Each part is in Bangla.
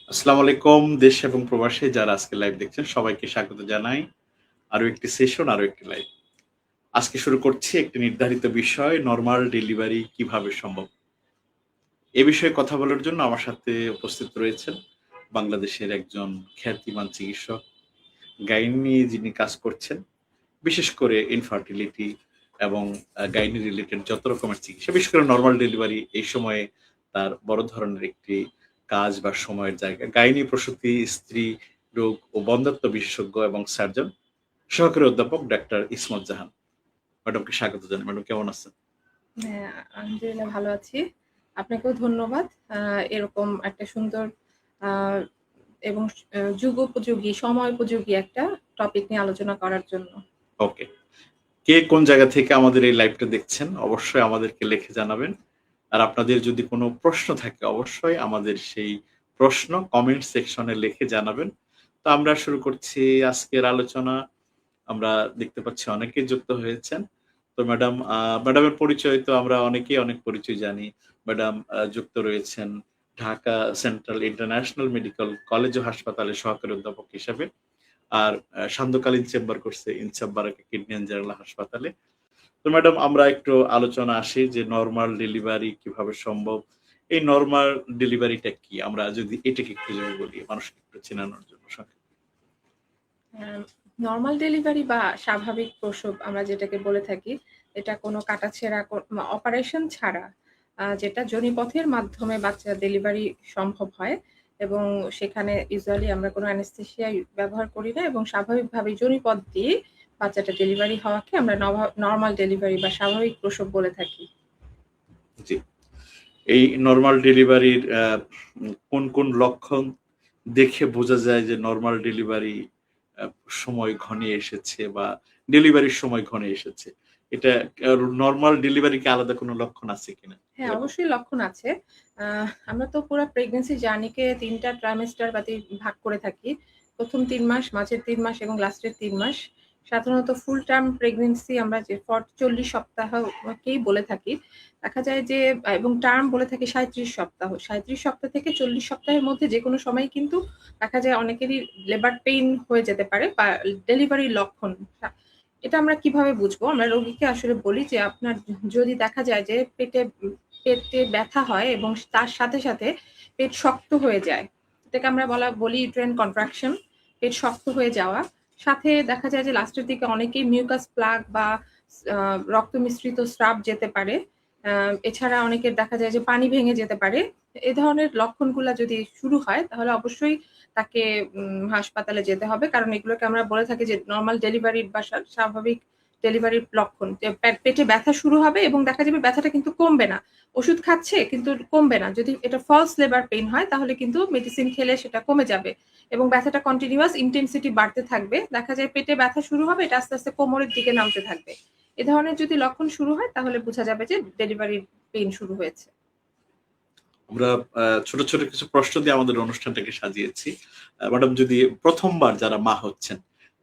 আসসালামু আলাইকুম। দেশ এবং প্রবাসে যারা আজকে লাইভ দেখছেন সবাইকে স্বাগত জানাই। আরো একটি সেশন, আরো একটি লাইভ। আজকে শুরু করছি একটি নির্ধারিত বিষয়, নরমাল ডেলিভারি কিভাবে সম্ভব? এ বিষয়ে কথা বলার জন্য আমার সাথে উপস্থিত রয়েছেন বাংলাদেশের একজন খ্যাতিমান চিকিৎসক, গাইনি নিয়ে যিনি কাজ করছেন। বিশেষ করে ইনফার্টিলিটি এবং গাইনি রিলেটেড যত রকমের চিকিৎসা, বিশেষ করে নরমাল ডেলিভারি এই সময়ে তার বড় ধরনের একটি কাজ বা সময়ের জায়গা। গাইনি প্রসূতি, স্ত্রী রোগ ও বন্ধ্যাত্ব বিশেষজ্ঞ এবং সার্জন, সহকারী অধ্যাপক ডাক্তার ইসমত জাহান। ম্যাডামকে স্বাগত জানাই। ম্যাডাম কেমন আছেন? হ্যাঁ, আলহামদুলিল্লাহ ভালো আছি। আপনাকেও ধন্যবাদ। এরকম একটা সুন্দর আ এবং যুগোপযোগী, সময়োপযোগী একটা টপিক নিয়ে আলোচনা করার জন্য। ওকে। কে কোন জায়গা থেকে আমাদের এই লাইভটা দেখছেন অবশ্যই আমাদেরকে লিখে জানাবেন। আর আপনাদের যদি কোনো প্রশ্ন থাকে অবশ্যই আমাদের সেই প্রশ্ন কমেন্ট সেকশনে লিখে জানাবেন। তো আমরা শুরু করছি আজকের আলোচনা। আমরা দেখতে পাচ্ছি অনেকেই যুক্ত হয়েছেন। তো ম্যাডামের পরিচয় তো আমরা অনেকেই অনেক পরিচয় জানি। ম্যাডাম যুক্ত রয়েছেন Dhaka Central International Medical College ও হাসপাতালের সহকারী অধ্যাপক হিসাবে। আর সান্ধ্যকালীন চেম্বার করছে ইনসাফ বারাকা কিডনি অ্যান্ড জেনারেল হাসপাতালে। তো ম্যাডাম আমরা একটু আলোচনা আসি যে নরমাল ডেলিভারি কিভাবে সম্ভব? এই নরমাল ডেলিভারিটা কি? আমরা যদি এটাকে একটু যদি বলি মানুষকে একটু চেনানোর জন্য নরমাল ডেলিভারি বা স্বাভাবিক প্রসব আমরা যেটাকে বলে থাকি, এটা কোনো কাটাছেঁড়া অপারেশন ছাড়া যেটা যোনিপথের মাধ্যমে বাচ্চার ডেলিভারি সম্ভব হয় এবং সেখানে ইউজুয়ালি আমরা কোনো অ্যানেসথেসিয়া ব্যবহার করি না এবং স্বাভাবিকভাবেই যোনিপথ দিয়ে বাচ্চাটা ডেলিভারি হওয়াকে আমরা নরমাল ডেলিভারি বা স্বাভাবিক প্রসব বলে থাকি। জি। এই নরমাল ডেলিভারির কোন লক্ষণ দেখে বোঝা যায় যে নরমাল ডেলিভারি আ সময় ঘনিয়ে এসেছে বা ডেলিভারির সময় ঘনিয়ে এসেছে? এটা নরমাল ডেলিভারি কি আলাদা কোনো লক্ষণ আছে কিনা? হ্যাঁ, এরকম? অবশ্যই লক্ষণ আছে। আ আমরা তো পুরা প্রেগন্যান্সি জার্নি-কে ৩ টা ট্রাইমেস্টার ভাগ করে থাকি। ১ম ৩ মাস, মাঝের ৩ মাস এবং লাস্টের 3 মাস। সাধারণত ফুল টার্ম প্রেগন্যান্সি আমরা যে ৪০ সপ্তাহকেই বলে থাকি। দেখা যায় যে এবং টার্ম বলে থাকি ৩৭ সপ্তাহ। ৩৭ সপ্তাহ থেকে ৪০ সপ্তাহের মধ্যে যেকোনো সময় কিন্তু দেখা যায় অনেকেরই লেবার পেইন হয়ে যেতে পারে বা ডেলিভারির লক্ষণ। এটা আমরা কিভাবে বুঝবো? আমরা রোগীকে আসলে বলি যে আপনার যদি দেখা যায় যে পেটে ব্যথা হয় এবং তার সাথে পেট শক্ত হয়ে যায়। এটাকে আমরা বলি ইউটেরাইন কন্ট্রাকশন, পেট শক্ত হয়ে যাওয়া। সাথে দেখা যায় যে লাস্টের দিকে অনেকেই মিউকাস প্লাগ বা আ রক্ত মিশ্রিত স্রাব যেতে পারে। আ এছাড়া অনেকের দেখা যায় যে পানি ভেঙে যেতে পারে। এ ধরনের লক্ষণগুলা যদি শুরু হয় তাহলে অবশ্যই তাকে হাসপাতালে যেতে হবে। কারণ এগুলোকে আমরা বলে থাকি যে নরমাল ডেলিভারির বা স্বাভাবিক ডেলিভারির লক্ষণ। যে পেটে ব্যথা শুরু হবে এবং দেখা যাবে ব্যথাটা কিন্তু কমবে না। ওষুধ খাচ্ছে কিন্তু কমবে না। যদি এটা ফলস লেবার পেইন হয় তাহলে কিন্তু মেডিসিন খেলে সেটা কমে যাবে এবং ব্যথাটা কন্টিনিউয়াস ইনটেনসিটি বাড়তে থাকবে। দেখা যায় পেটে ব্যথা শুরু হবে, এটা আস্তে কোমরের দিকে নামতে থাকবে। এ ধরনের যদি লক্ষণ শুরু হয় তাহলে বোঝা যাবে যে ডেলিভারির পেইন শুরু হয়েছে। আমরা ছোট কিছু প্রশ্ন দিয়ে আমাদের অনুষ্ঠানটাকে সাজিয়েছি। ম্যাডাম যদি ১ম বার যারা মা হচ্ছেন,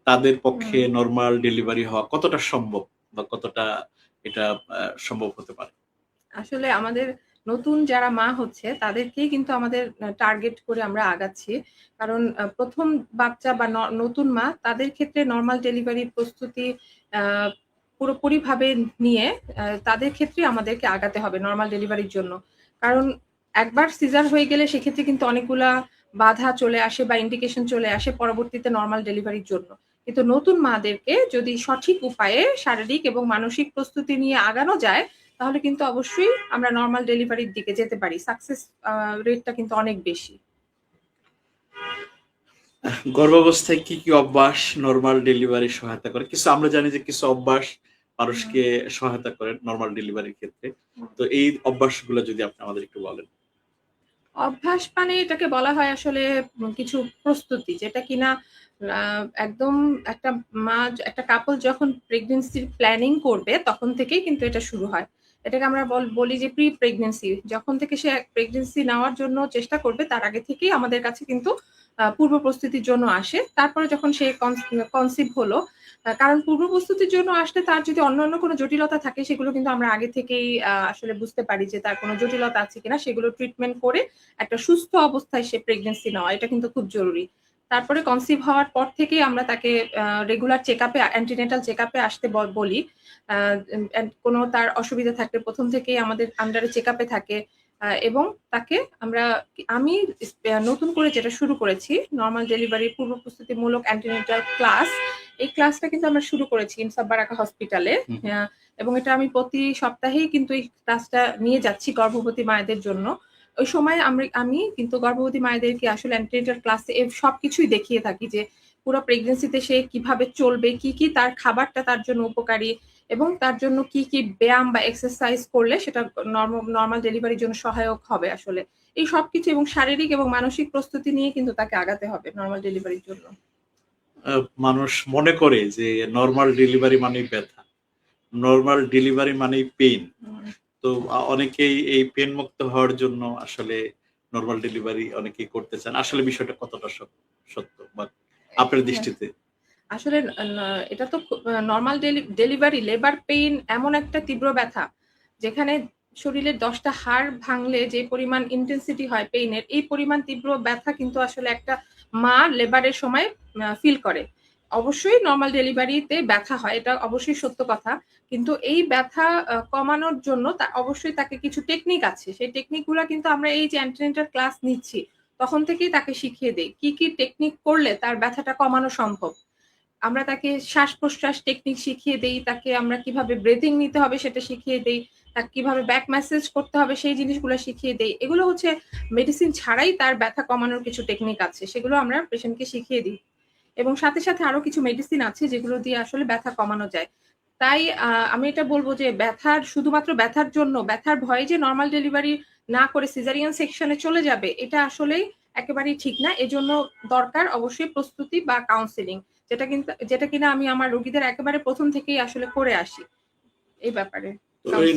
তাদের পক্ষে হুম। নরমাল ডেলিভারি হওয়া কতটা সম্ভব? বা কতটা এটা সম্ভব হতে পারে? আসলে আমাদের নতুন যারা মা হচ্ছে তাদেরকেই কিন্তু আমাদের টার্গেট করে আমরা আগাচ্ছি। কারণ ১ম বাচ্চা বা নতুন মা তাদের ক্ষেত্রে নরমাল ডেলিভারির প্রস্তুতি আ পুরোপুরিভাবে নিয়ে তাদের ক্ষেত্রে আমাদেরকে আগাতে হবে নরমাল ডেলিভারির জন্য। কারণ একবার সিজার হয়ে গেলে সেক্ষেত্রে কিন্তু অনেকগুলা বাধা চলে আসে বা ইন্ডিকেশন চলে আসে পরবর্তীতে নরমাল ডেলিভারির জন্য। কিন্তু নতুন মাদেরকে যদি সঠিক উপায়ে শারীরিক এবং মানসিক প্রস্তুতি নিয়ে আগানো যায় তাহলে কিন্তু অবশ্যই আমরা নরমাল ডেলিভারির দিকে যেতে পারি। সাকসেস রেটটা কিন্তু অনেক বেশি। গর্ভাবস্থায় কি অভ্যাস নরমাল ডেলিভারি সহায়তা করে? কিছু আমরা জানি যে কিছু অভ্যাস হুম, মানুষকে সহায়তা করে নরমাল ডেলিভারির ক্ষেত্রে। হুম। তো এই অভ্যাসগুলো যদি আপনি আমাদের একটু বলেন। অভ্যাস মানে এটাকে বলা হয় আসলে কিছু প্রস্তুতি যেটা কিনা আ একদম একটা একটা কাপল যখন প্রেগন্যান্সির প্ল্যানিং করবে তখন থেকেই কিন্তু এটা শুরু হয়। এটাকে আমরা বলি যে প্রি প্রেগনেন্সি। যখন থেকে সে প্রেগনেন্সি নেওয়ার জন্য চেষ্টা করবে তার আগে থেকেই আমাদের কাছে কিন্তু পূর্ব প্রস্তুতির জন্য আসে। তারপরে যখন সে কনসিভ হলো, কারণ পূর্ব প্রস্তুতির জন্য আসলে তার যদি অন্যান্য কোনো জটিলতা থাকে সেগুলো কিন্তু আমরা আগে থেকেই আসলে বুঝতে পারি যে তার কোনো জটিলতা আছে কিনা, সেগুলো ট্রিটমেন্ট করে একটা সুস্থ অবস্থায় সে প্রেগনেন্সি নেওয়া, এটা কিন্তু খুব জরুরি। তারপরে কনসিভ হওয়ার পর থেকেই আমরা তাকে রেগুলার চেকআপে, অ্যান্টিনেটাল চেকআপে আসতে বলি। কোনো তার অসুবিধা থাকলে প্রথম থেকেই আমাদের আন্ডারে চেকআপে থাকে। এবং তাকে আমি নতুন করে যেটা শুরু করেছি, নরমাল ডেলিভারির পূর্ব প্রস্তুতিমূলক অ্যান্টিনেটাল ক্লাস। এই ক্লাসটা কিন্তু আমরা শুরু করেছি ইনসাফ বারাকা হসপিটালে। এবং এটা আমি প্রতি সপ্তাহেই কিন্তু এই ক্লাসটা নিয়ে যাচ্ছি গর্ভবতী মায়েদের জন্য। ওই সময় আমি কিন্তু গর্ভবতী মায়েদেরকে আসলে অ্যান্টিনেটাল ক্লাসে সবকিছুই দেখিয়ে থাকি যে পুরো প্রেগনেন্সিতে সে কিভাবে চলবে, কি তার খাবারটা তার জন্য উপকারী, এবং তার জন্য কি ব্যায়াম বা এক্সারসাইজ করলে সেটা নরমাল ডেলিভারির জন্য সহায়ক হবে আসলে। এই সবকিছু এবং শারীরিক এবং মানসিক প্রস্তুতি নিয়ে কিন্তু তাকে আগাতে হবে নরমাল ডেলিভারির জন্য। মানুষ মনে করে যে নরমাল ডেলিভারি মানেই ব্যথা, নরমাল ডেলিভারি মানেই পেইন। তো অনেকেই এই পেন মুক্ত হওয়ার জন্য আসলে নরমাল ডেলিভারি অনেকেই করতে চান। আসলে বিষয়টা কতটা সত্য বা আপনার দৃষ্টিতে? আসলে এটা তো নরমাল ডেলিভারি লেবার পেইন এমন একটা তীব্র ব্যথা যেখানে শরীরের 10টা হাড় ভাঙলে যে পরিমাণ ইন্টেন্সিটি হয় পেইনের, এই পরিমাণ তীব্র ব্যথা কিন্তু আসলে একটা মা লেবারের সময় ফিল করে। অবশ্যই নরমাল ডেলিভারিতে ব্যথা হয়, এটা অবশ্যই সত্য কথা। কিন্তু এই ব্যথা কমানোর জন্য অবশ্যই তাকে কিছু টেকনিক আছে। সেই টেকনিকগুলা কিন্তু আমরা এই যে অ্যান্টিনেটাল ক্লাস নিচ্ছি তখন থেকেই তাকে শিখিয়ে দেই। কি টেকনিক করলে তার ব্যথাটা কমানো সম্ভব। আমরা তাকে শ্বাস-প্রশ্বাস টেকনিক শিখিয়ে দেই, তাকে আমরা কিভাবে ব্রেথিং নিতে হবে সেটা শিখিয়ে দেই, তাকে কিভাবে ব্যাক ম্যাসাজ করতে হবে সেই জিনিসগুলো শিখিয়ে দেই। এগুলো হচ্ছে মেডিসিন ছাড়াই তার ব্যথা কমানোর কিছু টেকনিক আছে। সেগুলো আমরা পেশেন্টকে শিখিয়ে দিই। এবং সাথে আরো কিছু মেডিসিন আছে যেগুলো দিয়ে আসলে ব্যথা কমানো যায়। তাই আমি এটা বলব যে শুধুমাত্র ব্যথার জন্য, ব্যথার ভয়ে যে নরমাল ডেলিভারি না করে সিজারিয়ান সেকশনে চলে যাবে, এটা আসলেই একেবারেই ঠিক না। এজন্য দরকার অবশ্যই প্রস্তুতি বা কাউন্সেলিং। যেটা কিনা আমি আমার রোগীদের একেবারে ১ম থেকেই আসলে করে আসি এই ব্যাপারে। এই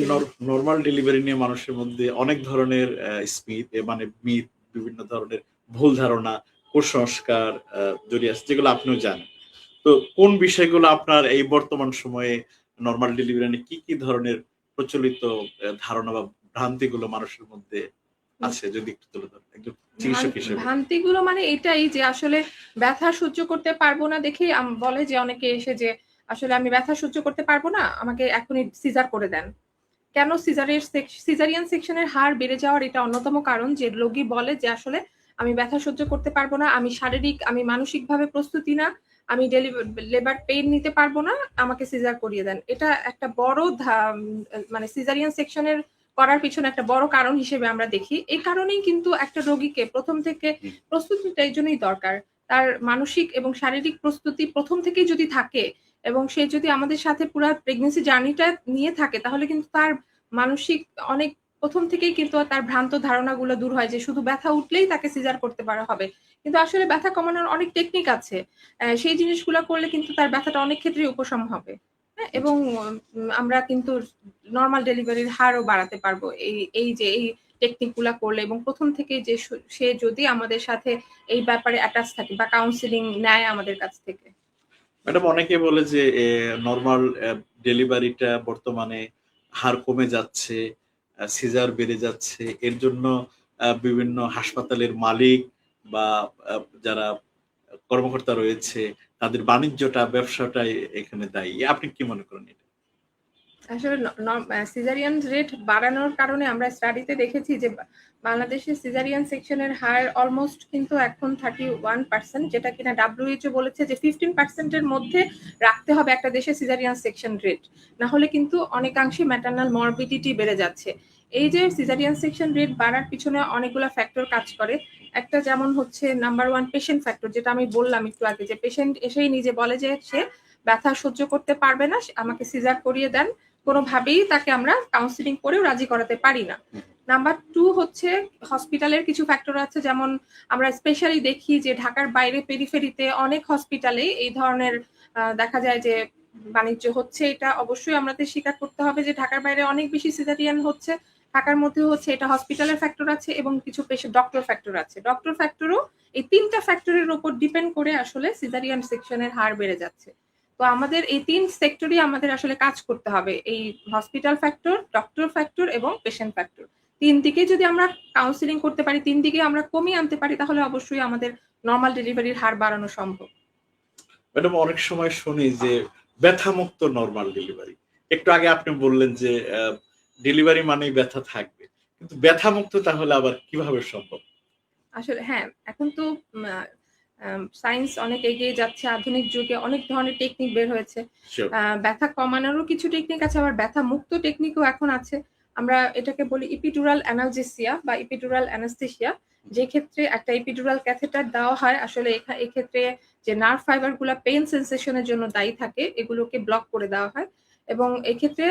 নরমাল ডেলিভারি নিয়ে মানুষের মধ্যে অনেক ধরনের মানে মিথ, বিভিন্ন ধরনের ভুল ধারণা, কুসংস্কার জড়িয়ে আছে, যেগুলো আপনিও জানেন। তো কোন বিষয়গুলো আপনার এই বর্তমান সময়ে নরমাল ডেলিভারি নিয়ে কি ধরনের প্রচলিত ধারণা বা ভ্রান্তিগুলো মানুষের মধ্যে আছে, যদি একটু তুলে ধরেন একজন চিকিৎসক হিসেবে? ভ্রান্তিগুলো মানে এটাই যে আসলে ব্যথা সহ্য করতে পারবো না দেখেই বলে যে অনেকে এসে যে আসলে আমি ব্যথা সহ্য করতে পারবো না, আমাকে এখনই সিজার করে দেন। কেন সিজারিয়ান সেকশনের হার বেড়ে যাওয়ার এটা অন্যতম কারণ যে রোগী বলে যে আসলে আমি ব্যথা সহ্য করতে পারবো না, আমি মানসিকভাবে প্রস্তুতি না, আমি লেবার পেইন নিতে পারবো না, আমাকে সিজার করিয়ে দেন। এটা একটা বড় মানে সিজারিয়ান সেকশনের করার পিছনে একটা বড় কারণ হিসেবে আমরা দেখি। এই কারণেই কিন্তু একটা রোগীকে ১ম থেকে প্রস্তুতিটা এইজন্যই দরকার। তার মানসিক এবং শারীরিক প্রস্তুতি ১ম থেকেই যদি থাকে এবং সে যদি আমাদের সাথে পুরা প্রেগন্যান্সি জার্নিটা নিয়ে থাকে তাহলে কিন্তু তার মানসিক অনেক ১ম থেকেই কিন্তু তার ভ্রান্ত ধারণাগুলো দূর হয় যে শুধু ব্যথা উঠলেই তাকে সিজার করতে পারা হবে। কিন্তু আসলে ব্যথা কমানোর অনেক টেকনিক আছে। সেই জিনিসগুলা করলে কিন্তু তার ব্যথাটা অনেক ক্ষেত্রেই উপশম হবে। হ্যাঁ? এবং আমরা কিন্তু নরমাল ডেলিভারির হারও বাড়াতে পারবো। এই টেকনিক গুলা করলে এবং ১ম থেকেই যে সে যদি আমাদের সাথে এই ব্যাপারে অ্যাটাচ থাকে বা কাউন্সেলিং নেয় আমাদের কাছ থেকে। ম্যাডাম, অনেকে বলে যে নরমাল ডেলিভারিটা বর্তমানে হার কমে যাচ্ছে, সিজার বেড়ে যাচ্ছে। এর জন্য বিভিন্ন হাসপাতালের মালিক বা যারা কর্মকর্তা রয়েছে তাদের বাণিজ্যটা, ব্যবসাটাই এখানে দায়ী। আপনি কি মনে করেন এটা? আসলে সিজারিয়ান রেট বাড়ানোর কারণে আমরা স্টাডিতে দেখেছি যে বাংলাদেশে সিজারিয়ান সেকশনের হার অলমোস্ট কিন্তু এখন 31%, যেটা কিনা WHO বলেছে যে 15% এর মধ্যে রাখতে হবে একটা দেশে সিজারিয়ান সেকশন রেট। না হলে কিন্তু অনেকাংশে ম্যাটারনাল মরবিডিটি বেড়ে যাচ্ছে। এই যে সিজারিয়ান সেকশন রেট বাড়ার পিছনে অনেকগুলো ফ্যাক্টর কাজ করে। একটা যেমন হচ্ছে নাম্বার 1 পেশেন্ট ফ্যাক্টর, যেটা আমি বললাম একটু আগে, যে পেশেন্ট এসেই নিজে বলে যে সে ব্যথা সহ্য করতে পারবে না, আমাকে সিজার করিয়ে দেন। কোনোভাবেই তাকে আমরা কাউন্সেলিং করেও রাজি করাতে পারি না। নাম্বার 2 হচ্ছে হসপিটালের কিছু ফ্যাক্টর আছে, যেমন আমরা স্পেশালি দেখি যে ঢাকার বাইরে পেরিফেরিতে অনেক হসপিটালে এই ধরনের দেখা যায় যে বাণিজ্য হচ্ছে, এটা অবশ্যই আমাদের স্বীকার করতে হবে যে ঢাকার বাইরে অনেক বেশি সিজারিয়ান হচ্ছে, ঢাকার মধ্যেও হচ্ছে। এটা হসপিটালের ফ্যাক্টর আছে এবং কিছু পেশেন্ট ডক্টর ফ্যাক্টর আছে। ডক্টর ফ্যাক্টরও এই ৩ টা ফ্যাক্টরের উপর ডিপেন্ড করে আসলে সিজারিয়ান সেকশনের হার বেড়ে যাচ্ছে। তো আমাদের এই ৩ সেক্টরই আমাদের আসলে কাজ করতে হবে। এই হসপিটাল ফ্যাক্টর, ডক্টর ফ্যাক্টর এবং পেশেন্ট ফ্যাক্টর। ৩ দিকেই যদি আমরা কাউন্সেলিং করতে পারি, ৩ দিকে আমরা কমিয়ে আনতে পারি, তাহলে অবশ্যই আমাদের নরমাল ডেলিভারির হার বাড়ানো সম্ভব। ম্যাডাম, অনেক সময় শুনি যে ব্যথামুক্ত নরমাল ডেলিভারি। একটু আগে আপনি বললেন যে ডেলিভারি মানেই ব্যথা থাকবে, কিন্তু ব্যথামুক্ত তাহলে আবার কিভাবে সম্ভব? আসলে হ্যাঁ, এখন তো সায়েন্স অনেক এগিয়ে যাচ্ছে। আধুনিক যুগে অনেক ধরনের টেকনিক বের হয়েছে। শিওর। ব্যথা কমানোরও কিছু টেকনিক আছে, আবার ব্যথা মুক্ত টেকনিকও এখন আছে। আমরা এটাকে বলি ইপিডুরাল অ্যানালজেসিয়া বা ইপিডুরাল অ্যানাস্থেসিয়া। যে ক্ষেত্রে একটা ইপিডুরাল ক্যাথেটার দেওয়া হয়, আসলে এক্ষেত্রে যে নার্ভ ফাইবার গুলা পেইন সেনসেশন এর জন্য দায়ী থাকে, এগুলোকে ব্লক করে দেওয়া হয়। এবং এক্ষেত্রে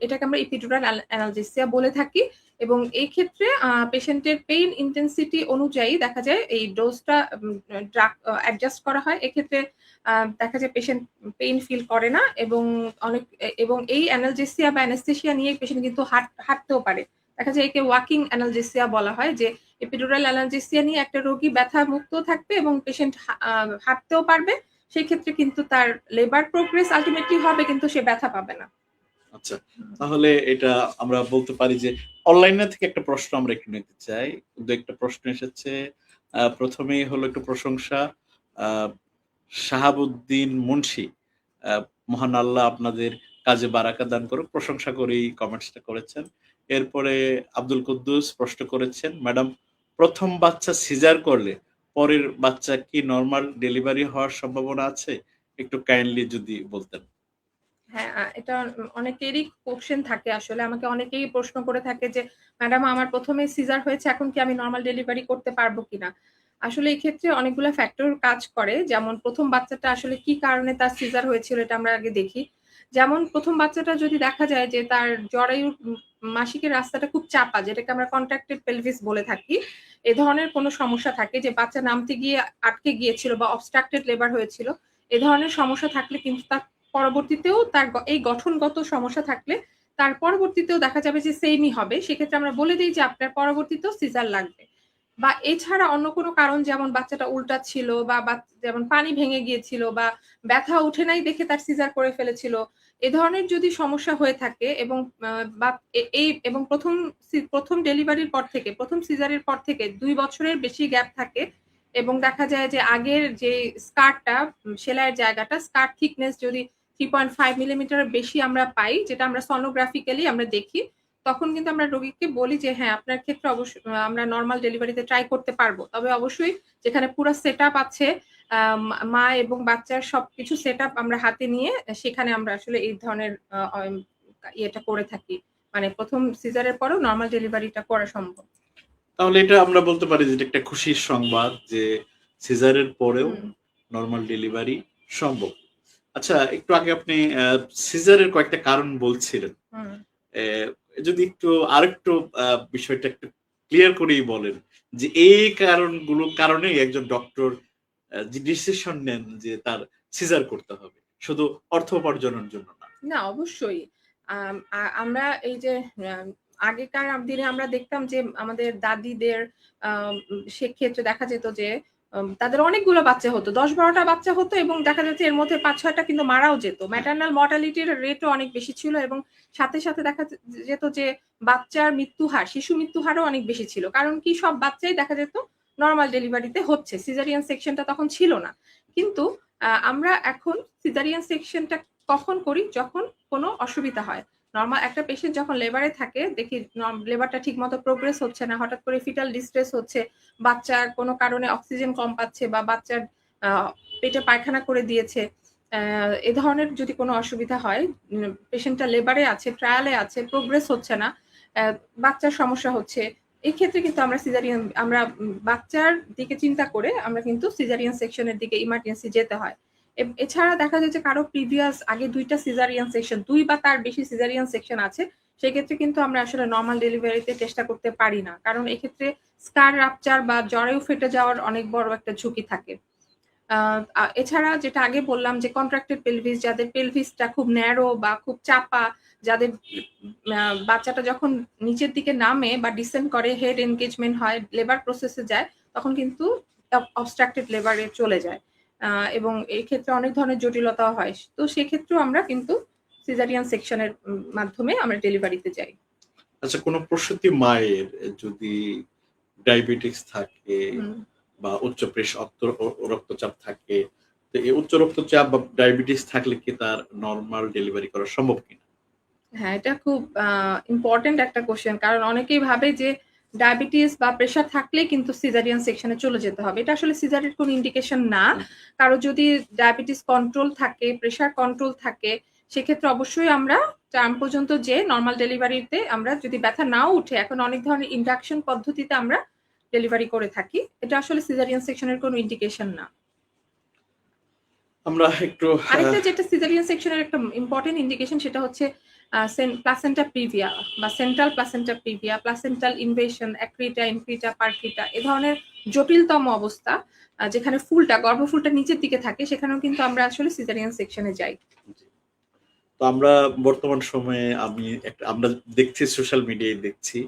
এটাকে আমরা ইপিডুরাল অ্যানালজেসিয়া বলে থাকি। এবং এই ক্ষেত্রে পেশেন্টের পেইন ইনটেনসিটি অনুযায়ী দেখা যায় এই ডোজটা ড্রাগ অ্যাডজাস্ট করা হয়। এক্ষেত্রে দেখা যায় পেশেন্ট পেইন ফিল করে না এবং এবং এই অ্যানালজেসিয়া বা অ্যানেসথেসিয়া নিয়ে পেশেন্ট কিন্তু হাঁটতেও পারে। দেখা যায় একে ওয়াকিং অ্যানালজেসিয়া বলা হয়, যে এপিডুরাল অ্যানালজেসিয়া নিয়ে একটা রোগী ব্যথা মুক্ত থাকবে এবং পেশেন্ট হাঁটতেও পারবে। সেক্ষেত্রে কিন্তু তার লেবার প্রোগ্রেস আল্টিমেটলি হবে, কিন্তু সে ব্যথা পাবে না। আচ্ছা, তাহলে এটা আমরা বলতে পারি যে অনলাইনে থেকে একটা প্রশ্ন আমরা একটু নিতে চাই। ২-১ টা প্রশ্ন এসেছে। প্রথমেই হলো একটু প্রশংসা। আ শাহাবুদ্দিন মুন্সী, আ মহান আল্লাহ আপনাদের কাজে বারাকা দান করুক। প্রশংসা করেই কমেন্টসটা করেছেন। এরপরে আব্দুল কুদ্দুস প্রশ্ন করেছেন, ম্যাডাম, ১ম বাচ্চা সিজার করলে পরের বাচ্চা কি নরমাল ডেলিভারি হওয়ার সম্ভাবনা আছে? একটু কাইন্ডলি যদি বলতেন। হ্যাঁ, এটা অনেকেরই কোয়েশ্চেন থাকে আসলে। আমাকে অনেকেই প্রশ্ন করে থাকে যে, "ম্যাডাম, আমার ১ম এ সিজার হয়েছে, এখন কি আমি নরমাল ডেলিভারি করতে পারবো কিনা?" আসলে এই ক্ষেত্রে অনেকগুলা ফ্যাক্টর কাজ করে। যেমন ১ম বাচ্চাটা আসলে কি কারণে তার সিজার হয়েছিল, এটা আমরা আগে দেখি। যেমন ১ম বাচ্চাটা যদি দেখা যায় যে তার জরায়ুর মাসিকের রাস্তাটা খুব চাপা, যেটাকে আমরা কন্ট্রাক্টেড পেলভিস বলে থাকি। এ ধরনের কোনো সমস্যা থাকে যে বাচ্চা নামতে গিয়ে আটকে গিয়েছিল বা অবস্ট্রাক্টেড লেবার হয়েছিল। এ ধরনের সমস্যা থাকলে কিন্তু তার পরবর্তীতেও তার এই গঠনগত সমস্যা থাকলে তার পরবর্তীতেও দেখা যাবে যে সেইমই হবে। সেক্ষেত্রে আমরা বলে দেই যে আপনার পরবর্তীতেও সিজার লাগবে। বা এছাড়া অন্য কোনো কারণ, যেমন বাচ্চাটা উল্টা ছিল বা যেমন পানি ভেঙে গিয়েছিল বা ব্যথা উঠে নাই দেখে তার সিজার করে ফেলেছিল। এ ধরনের যদি সমস্যা হয়ে থাকে এবং আ বা এই এবং ১ম ডেলিভারির পর থেকে ১ম সিজারের পর থেকে ২ বছরের বেশি গ্যাপ থাকে এবং দেখা যায় যে আগের যে স্কারটা, সেলাইয়ের জায়গাটা, স্কার থিকনেস যদি 3.5 মিলিমিটারের বেশি আমরা পাই, যেটা আমরা সোনোগ্রাফিক্যালি আমরা দেখি। তখন কিন্তু আমরা রোগীকে বলি যে, "হ্যাঁ, আপনার ক্ষেত্রে আমরা নরমাল ডেলিভারিতে ট্রাই করতে পারবো।" তবে অবশ্যই যেখানে পুরা সেটআপ আছে, মা এবং বাচ্চার সবকিছু সেটআপ আমরা হাতে নিয়ে সেখানে আমরা আসলে এই ধরনের আ অম ইয়েটা করে থাকি। মানে ১ম সিজারের পরেও নরমাল ডেলিভারিটা করা সম্ভব। তাহলে এটা আমরা বলতে পারি যে এটা একটা খুশির সংবাদ যে সিজারের পরেও হুম, নরমাল ডেলিভারি সম্ভব। আচ্ছা, একটু আগে আপনি সিজারের কয়েকটা কারণ বলছিলেন। হুম। যদি একটু আরেকটু বিষয়টা একটু ক্লিয়ার করেই বলেন যে এই কারণেই একজন ডক্টর যে ডিসিশন নেন যে তার সিজার করতে হবে। শুধু অর্থ উপার্জনের জন্য না। না, অবশ্যই। আমরা এই যে আম আগেকার দিনে আমরা দেখতাম যে আমাদের দাদিদের সেক্ষেত্রে দেখা যেত যে তাদের অনেকগুলো বাচ্চা হতো। ১০-১২ টা বাচ্চা হতো এবং দেখা যাচ্ছে এর মধ্যে ৫-৬ টা কিন্তু মারাও যেত। ম্যাটারনাল মর্টালিটির রেটও অনেক বেশি ছিল এবং সাথে দেখা যেত যে বাচ্চার মৃত্যুহার, শিশু মৃত্যুহারও অনেক বেশি ছিল। কারণ কি, সব বাচ্চাই দেখা যেত নরমাল ডেলিভারিতে হচ্ছে। সিজারিয়ান সেকশনটা তখন ছিল না। কিন্তু আমরা এখন সিজারিয়ান সেকশনটা কখন করি? যখন কোনো অসুবিধা হয়। নরমাল একটা পেশেন্ট যখন লেবারে থাকে, দেখি লেবারটা ঠিকমতো প্রোগ্রেস হচ্ছে না। হঠাৎ করে ফিটাল ডিস্ট্রেস হচ্ছে। বাচ্চার কোনো কারণে অক্সিজেন কম পাচ্ছে বা বাচ্চার আ পেটে পায়খানা করে দিয়েছে। এ ধরনের যদি কোনো অসুবিধা হয়, পেশেন্টটা লেবারে আছে, ট্রায়াল এ আছে, প্রোগ্রেস হচ্ছে না, অ্যা বাচ্চার সমস্যা হচ্ছে। এক্ষেত্রে কিন্তু আমরা বাচ্চার দিকে চিন্তা করে আমরা কিন্তু সিজারিয়ান সেকশন এর দিকে ইমার্জেন্সি যেতে হয়। এছাড়া দেখা যায় যে কারো প্রিভিয়াস আগে ২ টা সিজারিয়ান সেকশন, ২ বা তার বেশি সিজারিয়ান সেকশন আছে। সেক্ষেত্রে কিন্তু আমরা আসলে নরমাল ডেলিভারিতে চেষ্টা করতে পারি না। কারণ এক্ষেত্রে স্কার রাপচার বা জরায়ু ফেটে যাওয়ার অনেক বড় একটা ঝুঁকি থাকে। এছাড়া যেটা আগে বললাম যে কন্ট্রাক্টেড পেলভিস, যাদের পেলভিসটা খুব ন্যারো বা খুব চাপা, যাদের বাচ্চাটা যখন নিচের দিকে নামে বা ডিসেন্ড করে, হেড এনগেজমেন্ট হয়, লেবার প্রসেসে যায়, তখন কিন্তু অবস্ট্রাক্টেড লেবারে চলে যায় এবং এই ক্ষেত্রে অনেক ধরনের জটিলতাও হয়। তো সেক্ষেত্রেও আমরা কিন্তু সিজারিয়ান সেকশনের মাধ্যমে আমরা ডেলিভারিতে যাই। আচ্ছা, কোনো প্রসূতি মায়ের যদি ডায়াবেটিস থাকে বা উচ্চ রক্তচাপ থাকে, তো এই উচ্চ রক্তচাপ বা ডায়াবেটিস থাকলে কি তার নরমাল ডেলিভারি করা সম্ভব কিনা? হ্যাঁ, এটা খুব ইম্পর্টেন্ট একটা কোয়েশ্চেন। কারণ অনেকেই ভাবে যে ডায়াবেটিস বা প্রেশার থাকলেই কিন্তু সিজারিয়ান সেকশনে চলে যেতে হবে। এটা আসলে সিজারের কোনো ইন্ডিকেশন না। কারো যদি ডায়াবেটিস কন্ট্রোল থাকে, প্রেশার কন্ট্রোল থাকে, সেক্ষেত্রে অবশ্যই আমরা টার্ম পর্যন্ত যেয়ে নরমাল ডেলিভারিতে আমরা যদি ব্যথা নাও উঠে, এখন অনেক ধরনের ইন্ডাকশন পদ্ধতিতে আমরা ডেলিভারি করে থাকি। এটা আসলে সিজারিয়ান সেকশনের কোনো ইন্ডিকেশন না। আমরা একটু আরেকটা যেটা সিজারিয়ান সেকশনের একটা ইম্পর্টেন্ট ইন্ডিকেশন, সেটা হচ্ছে প্লাসেন্টা প্রিভিয়া বা central placenta previa, placental invasion, accreta, increta, percreta, এ ধরনের জটিলতম অবস্থা যেখানে গর্ভফুলটা নিচের দিকে থাকে, সেখানেও কিন্তু আমরা আসলে সিজারিয়ান সেকশনে যাই। তো আমরা বর্তমান সময়ে আমরা দেখছি, সোশ্যাল মিডিয়ায় দেখছি,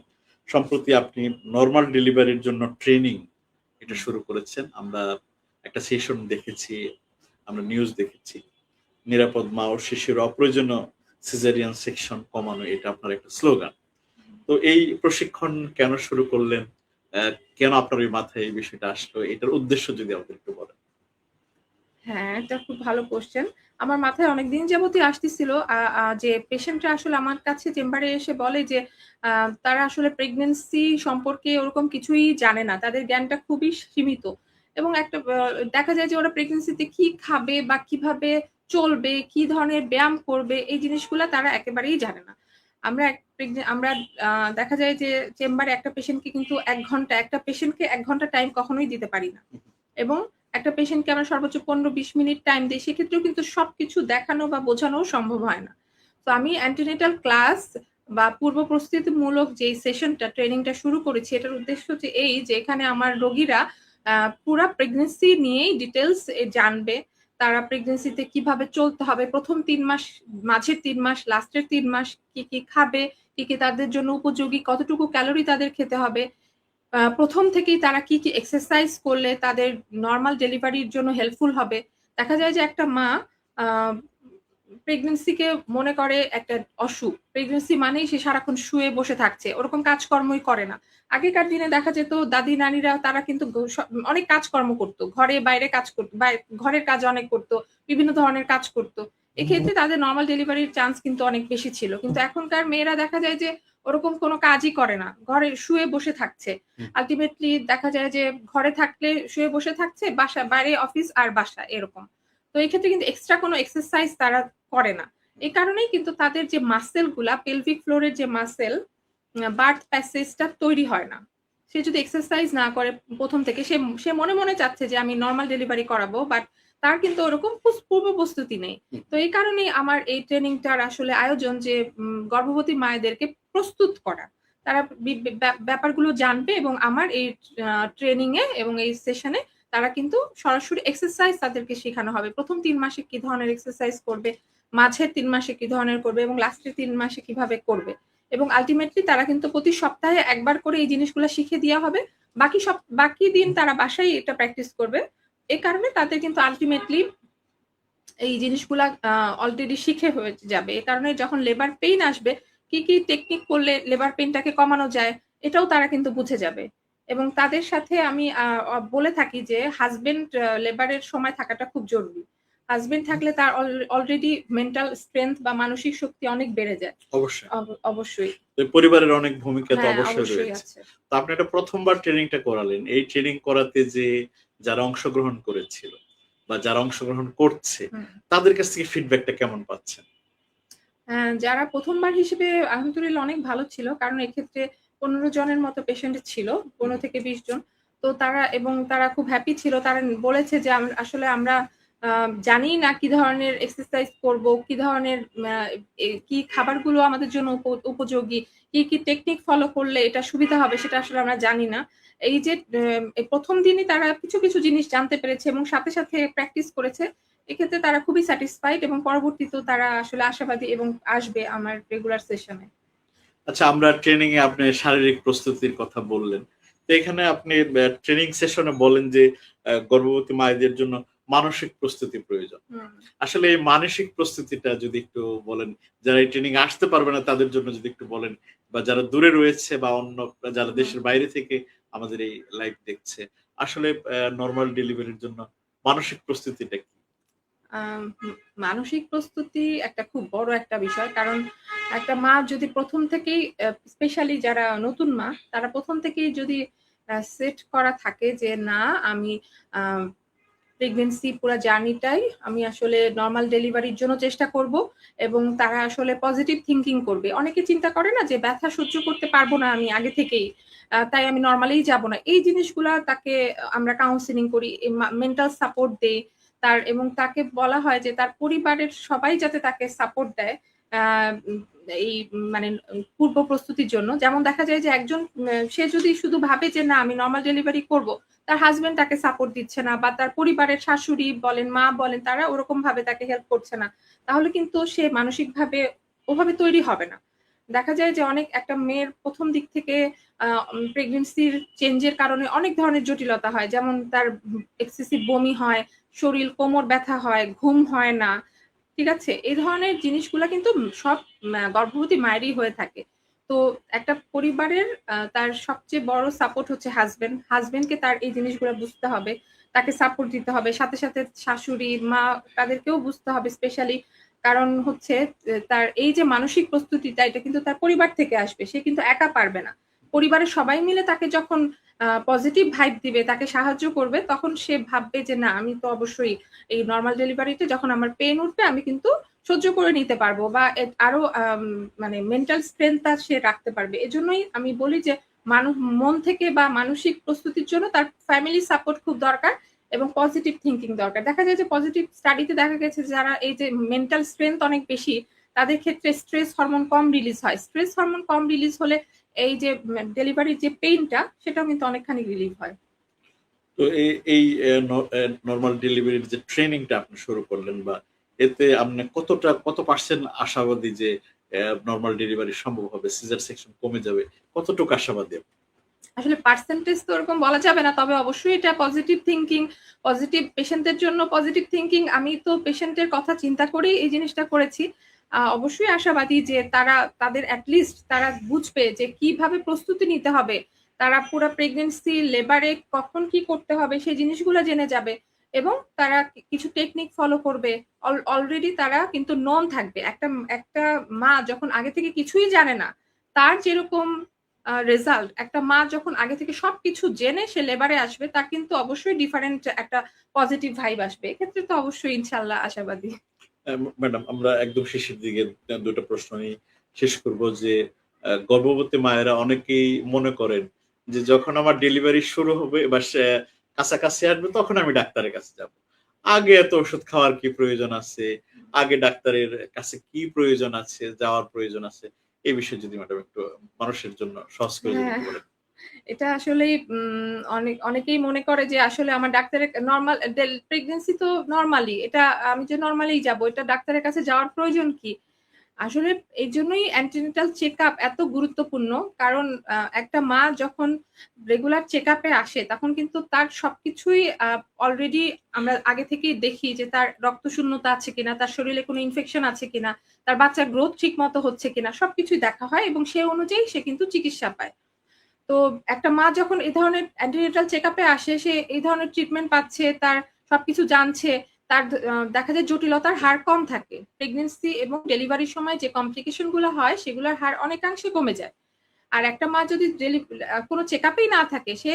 সম্প্রতি আপনি নরমাল ডেলিভারির জন্য ট্রেনিং এটা শুরু করেছেন। আমরা একটা সেশন দেখেছি, আমরা নিউজ দেখেছি, নিরাপদ মা ও শিশুর অপ্রয়োজনীয় সিজারিয়ান সেকশন কমানো, এটা আপনার একটা স্লোগান। তো এই প্রশিক্ষণ কেন শুরু করলেন? কেন আপনার ওই মাথায় এই বিষয়টা আসলো? এটার উদ্দেশ্য যদি আমাদের একটু বলেন। হ্যাঁ, এটা খুব ভালো কোয়েশ্চেন। আমার মাথায় অনেকদিন যাবতই আসতেছিল যে পেশেন্টরা আসলে আমার কাছে চেম্বারে এসে বলে যে তারা আসলে প্রেগন্যান্সি সম্পর্কে ওরকম কিছুই জানে না। তাদের জ্ঞানটা খুবই সীমিত এবং একটা দেখা যায় যে ওরা প্রেগন্যান্সিতে কি খাবে বা কিভাবে চলবে, কি ধরনের ব্যায়াম করবে, এই জিনিসগুলা তারা একেবারেই জানে না। আমরা দেখা যায় যে চেম্বারে একটা পেশেন্টকে ১ ঘন্টা টাইম কখনোই দিতে পারি না এবং একটা পেশেন্টকে আমরা সর্বোচ্চ ১৫-২০ মিনিট টাইম দেই। সেক্ষেত্রেও কিন্তু সবকিছু দেখানো বা বোঝানোও সম্ভব হয় না। তো আমি অ্যান্টিনেটাল ক্লাস বা পূর্ব প্রস্তুতিমূলক যেই সেশনটা, ট্রেনিংটা শুরু করেছি, এটার উদ্দেশ্য হচ্ছে এই যে এখানে আমার রোগীরা পুরা প্রেগন্যান্সি নিয়েই ডিটেইলস জানবে। তারা প্রেগন্যান্সিতে কিভাবে চলতে হবে, ১ম ৩ মাস, মাঝের ৩ মাস, লাস্টের ৩ মাস কি খাবে, কি তাদের জন্য উপযোগী, কতটুকু ক্যালোরি তাদের খেতে হবে। ১ম থেকেই তারা কি এক্সারসাইজ করলে তাদের নরমাল ডেলিভারির জন্য হেল্পফুল হবে। দেখা যায় যে একটা মা আ প্রেগন্যান্সিকে মনে করে একটা অসুখ। প্রেগন্যান্সি মানেই সে সারাক্ষণ শুয়ে বসে থাকছে। ওরকম কাজকর্মই করে না। আগেকার দিনে দেখা যেত দাদি-নানিরা তারা কিন্তু অনেক কাজকর্ম করত। ঘরে বাইরে কাজ করত, ঘরের কাজ অনেক করত। বিভিন্ন ধরনের কাজ করত। এক্ষেত্রে তাদের নরমাল ডেলিভারির চান্স কিন্তু অনেক বেশি ছিল। কিন্তু এখনকার মেয়েরা দেখা যায় যে ওরকম কোনো কাজই করে না। ঘরে শুয়ে বসে থাকছে। আল্টিমেটলি দেখা যায় যে ঘরে থাকলে শুয়ে বসে থাকছে, বাইরে অফিস আর বাসা এরকম। তো এক্ষেত্রে কিন্তু এক্সট্রা কোনো এক্সারসাইজ তারা করে না। এই কারণেই কিন্তু তাদের যে মাসেল গুলা, পেলভিক ফ্লোর এর যে মাসেল, বার্থ প্যাসেজ টা তৈরি হয় না। সে যদি এক্সারসাইজ না করে ১ম থেকে, সে মনে চাচ্ছে যে আমি নরমাল ডেলিভারি করাবো, বাট তার কিন্তু ওরকম পূর্ব প্রস্তুতি নেই। তো এই কারণেই আমার এই ট্রেনিংটার আসলে আয়োজন যে গর্ভবতী মায়েদেরকে প্রস্তুত করা। তারা ব্যাপারগুলো জানবে এবং আমার এই ট্রেনিং এ এবং এই সেশনে তারা কিন্তু সরাসরি এক্সারসাইজ তাদেরকে শেখানো হবে। ১ম ৩ মাসে কি ধরনের এক্সারসাইজ করবে, মাঝের ৩ মাসে কি ধরনের করবে এবং লাস্টের ৩ মাসে কিভাবে করবে। এবং আল্টিমেটলি তারা কিন্তু প্রতি সপ্তাহে ১ বার করে এই জিনিসগুলা শিখিয়ে দেয়া হবে। বাকি দিন তারা বাসায় এটা প্র্যাকটিস করবে। এ কারণে তাদের কিন্তু আল্টিমেটলি এই জিনিসগুলা অলরেডি শিখে হয়ে যাবে। এ কারণে যখন লেবার পেইন আসবে, কি টেকনিক করলে লেবার পেইনটাকে কমানো যায়, এটাও তারা কিন্তু বুঝে যাবে। এবং তাদের সাথে আমি আ অ বলে থাকি যে হাসব্যান্ড লেবারের সময় থাকাটা খুব জরুরি। হাসব্যান্ড থাকলে তার অলরেডি মেন্টাল স্ট্রেংথ বা মানসিক শক্তি অনেক বেড়ে যায়। অবশ্যই। অবশ্যই। তো পরিবারের অনেক ভূমিকা তো হ্যাঁ, অবশ্যই রয়েছে। আছে। তো আপনি এটা ১ম বার ট্রেনিংটা করালেন। এই ট্রেনিং করাতে যে যারা অংশগ্রহণ করেছিল বা যারা অংশগ্রহণ করছে, তাদের কাছ থেকে ফিডব্যাকটা কেমন পাচ্ছেন? যারা ১ম বার হিসেবে আলহামদুলিল্লাহ অনেক ভালো ছিল। কারণ এক্ষেত্রে ১৫ জনের মতো পেশেন্ট ছিল। ১৫ থেকে ২০ জন। তো তারা খুব হ্যাপি ছিল। তারা বলেছে যে আসলে আমরা জানি না কি ধরনের এক্সারসাইজ করব, কি ধরনের কি খাবারগুলো আমাদের জন্য উপযোগী, কি টেকনিক ফলো করলে এটা সুবিধা হবে সেটা আসলে আমরা জানি না। এই যে এই ১ম দিনই তারা কিছু জিনিস জানতে পেরেছে এবং সাথে প্র্যাকটিস করেছে। এক্ষেত্রে তারা খুবই স্যাটিসফাইড এবং পরবর্তীতেও তারা আসলে আশাবাদী এবং আসবে আমার রেগুলার সেশনে। আচ্ছা, আমরা ট্রেনিং এ আপনি শারীরিক প্রস্তুতির কথা বললেন। তো এখানে আপনি ট্রেনিং সেশনে বলেন যে গর্ভবতী মায়েদের জন্য মানসিক প্রস্তুতি প্রয়োজন। হুম। আসলে এই মানসিক প্রস্তুতিটা যদি একটু বলেন, যারা এই ট্রেনিং এ আসতে পারবে না তাদের জন্য যদি একটু বলেন, বা যারা দূরে রয়েছে বা অন্য যারা হুম। দেশের বাইরে থেকে আমাদের এই লাইভ দেখছে, আসলে নরমাল ডেলিভারির জন্য মানসিক প্রস্তুতিটা কি? আম মানসিক প্রস্তুতি একটা খুব বড় একটা বিষয়। কারণ একটা মা যদি ১ম থেকেই স্পেশালি যারা নতুন মা, তারা ১ম থেকেই যদি সেট করা থাকে যে না আমি আ প্রেগন্যান্সি পুরা জার্নিটাই আমি আসলে নরমাল ডেলিভারির জন্য চেষ্টা করব এবং তারা আসলে পজিটিভ থিংকিং করবে। অনেকে চিন্তা করে না যে ব্যথা সহ্য করতে পারব না আমি আগে থেকেই। তাই আমি নরমালেই যাব না। এই জিনিসগুলা তাকে আমরা কাউন্সেলিং করি, মেন্টাল সাপোর্ট দেই। এবং তাকে বলা হয় যে তার পরিবারের সবাই যাতে তাকে সাপোর্ট দেয়। আ উম এই মানে পূর্ব প্রস্তুতির জন্য। যেমন দেখা যায় যে একজন সে যদি শুধু ভাবে যে না আমি নরমাল ডেলিভারি করব। তার হাসব্যান্ড তাকে সাপোর্ট দিচ্ছে না বা তার পরিবারের শাশুড়ি বলেন, মা বলেন তারা ওরকমভাবে তাকে হেল্প করছে না। তাহলে কিন্তু সে মানসিকভাবে ওভাবে তৈরি হবে না। দেখা যায় যে অনেক একটা মেয়ের ১ম দিক থেকে আ প্রেগন্যান্সির চেঞ্জ এর কারণে অনেক ধরনের জটিলতা হয়। যেমন তার এক্সেসিভ বমি হয়, কোমর ব্যথা হয়, ঘুম হয় না। ঠিক আছে? এই ধরনের জিনিসগুলা কিন্তু সব গর্ভবতী মায়েরই হয়ে থাকে। তো একটা পরিবারের তার সবচেয়ে বড় সাপোর্ট হচ্ছে হাসব্যান্ড। হাসব্যান্ডকে তার এই জিনিসগুলা বুঝতে হবে। তাকে সাপোর্ট দিতে হবে। সাথে শাশুড়ি, মা তাদেরকেও বুঝতে হবে স্পেশালি। কারণ হচ্ছে তার এই যে মানসিক প্রস্তুতিটা এটা কিন্তু তার পরিবার থেকে আসবে। সে কিন্তু একা পারবে না। পরিবারের সবাই মিলে তাকে যখন পজিটিভ ভাইব দিবে, তাকে সাহায্য করবে তখন সে ভাববে যে না আমি তো অবশ্যই এই নরমাল ডেলিভারিতে যখন আমার পেইন উঠবে আমি কিন্তু সহ্য করে নিতে পারবো বা আরো মানে মেন্টাল স্ট্রেংথ টা সে রাখতে পারবে। এজন্যই আমি বলি যে মন থেকে বা মানসিক প্রস্তুতির জন্য তার ফ্যামিলি সাপোর্ট খুব দরকার এবং পজিটিভ থিংকিং দরকার। দেখা যায় যে পজিটিভ স্টাডিতে দেখা গেছে যারা এই যে মেন্টাল স্ট্রেংথ অনেক বেশি, তাদের ক্ষেত্রে স্ট্রেস হরমোন কম রিলিজ হয়। স্ট্রেস হরমোন কম রিলিজ হলে এই যে ডেলিভারির যে পেইনটা সেটাও কিন্তু অনেকখানি রিলিভ হয়। তো এই নরমাল ডেলিভারির যে ট্রেনিংটা আপনি শুরু করলেন, বা এতে আপনি কত পার্সেন্ট আশাবাদী যে নরমাল ডেলিভারি সম্ভব হবে, সিজার সেকশন কমে যাবে? কতটুকু আশাবাদী আপনি? আসলে পার্সেন্টেজ তো ওরকম বলা যাবে না। তবে অবশ্যই এটা পজিটিভ থিংকিং, পজিটিভ পেশেন্টদের জন্য পজিটিভ থিংকিং। আমি তো পেশেন্টের কথা চিন্তা করেই এই জিনিসটা করেছি। অবশ্যই আশাবাদী যে তাদের এট লিস্ট তারা বুঝবে যে কিভাবে প্রস্তুতি নিতে হবে। তারা পুরা প্রেগন্যান্সি, লেবারে কখন কি করতে হবে সেই জিনিসগুলা জেনে যাবে এবং তারা কিছু টেকনিক ফলো করবে। অলরেডি তারা কিন্তু নোন থাকবে। একটা মা যখন আগে থেকে কিছুই জানে না, তার যেরকম রেজাল্ট একটা মা যখন আগে থেকে সবকিছু জেনে সে লেবারে আসবে, তার কিন্তু অবশ্যই ডিফারেন্ট একটা পজিটিভ ভাইব আসবে। এক্ষেত্রে তো অবশ্যই ইনশাআল্লাহ আশাবাদী। ম্যাডাম, আমরা একদম শেষের দিকে ২ টা প্রশ্ন নিয়ে শেষ করব যে গর্ভবতী মায়েরা অনেকেই মনে করেন যে যখন আমার ডেলিভারি শুরু হবে বা কাছাকাছি আসবে তখন আমি ডাক্তারের কাছে যাব। আগে এত ওষুধ খাওয়ার কি প্রয়োজন আছে? আগে ডাক্তারের কাছে কি প্রয়োজন আছে, যাওয়ার প্রয়োজন আছে? এই বিষয়ে যদি ম্যাডাম একটু মানুষের জন্য সহজ করে যদি হ্যাঁ। একটু বলেন। এটা আসলেই অনেকেই মনে করে যে আসলে আমার ডাক্তারের নরমাল প্রেগন্যান্সি তো নরমালি। এটা আমি যে নরমালিই যাবো। এটা ডাক্তারের কাছে যাওয়ার প্রয়োজন কি? আসলে এইজন্যই অ্যান্টিনেটাল চেকআপ এত গুরুত্বপূর্ণ। কারণ একটা মা যখন রেগুলার চেকআপ এ আসে তখন কিন্তু তার সবকিছুই অলরেডি আমরা আগে থেকেই দেখি যে তার রক্তশূন্যতা আছে কিনা, তার শরীরে কোনো ইনফেকশন আছে কিনা, তার বাচ্চার গ্রোথ ঠিকমতো হচ্ছে কিনা সবকিছুই দেখা হয় এবং সে অনুযায়ী সে কিন্তু চিকিৎসা পায়। তো একটা মা যখন এই ধরনের অ্যান্টিনেটাল চেকআপ এ আসে, সে এই ধরনের ট্রিটমেন্ট পাচ্ছে, তার সবকিছু জানছে, তার দেখা যায় জটিলতার হার কম থাকে। প্রেগন্যান্সি এবং ডেলিভারির সময় যে কমপ্লিকেশন গুলা হয়, সেগুলার হার অনেকাংশে কমে যায়। আর একটা মা যদি কোনো চেকআপেই না থাকে, সে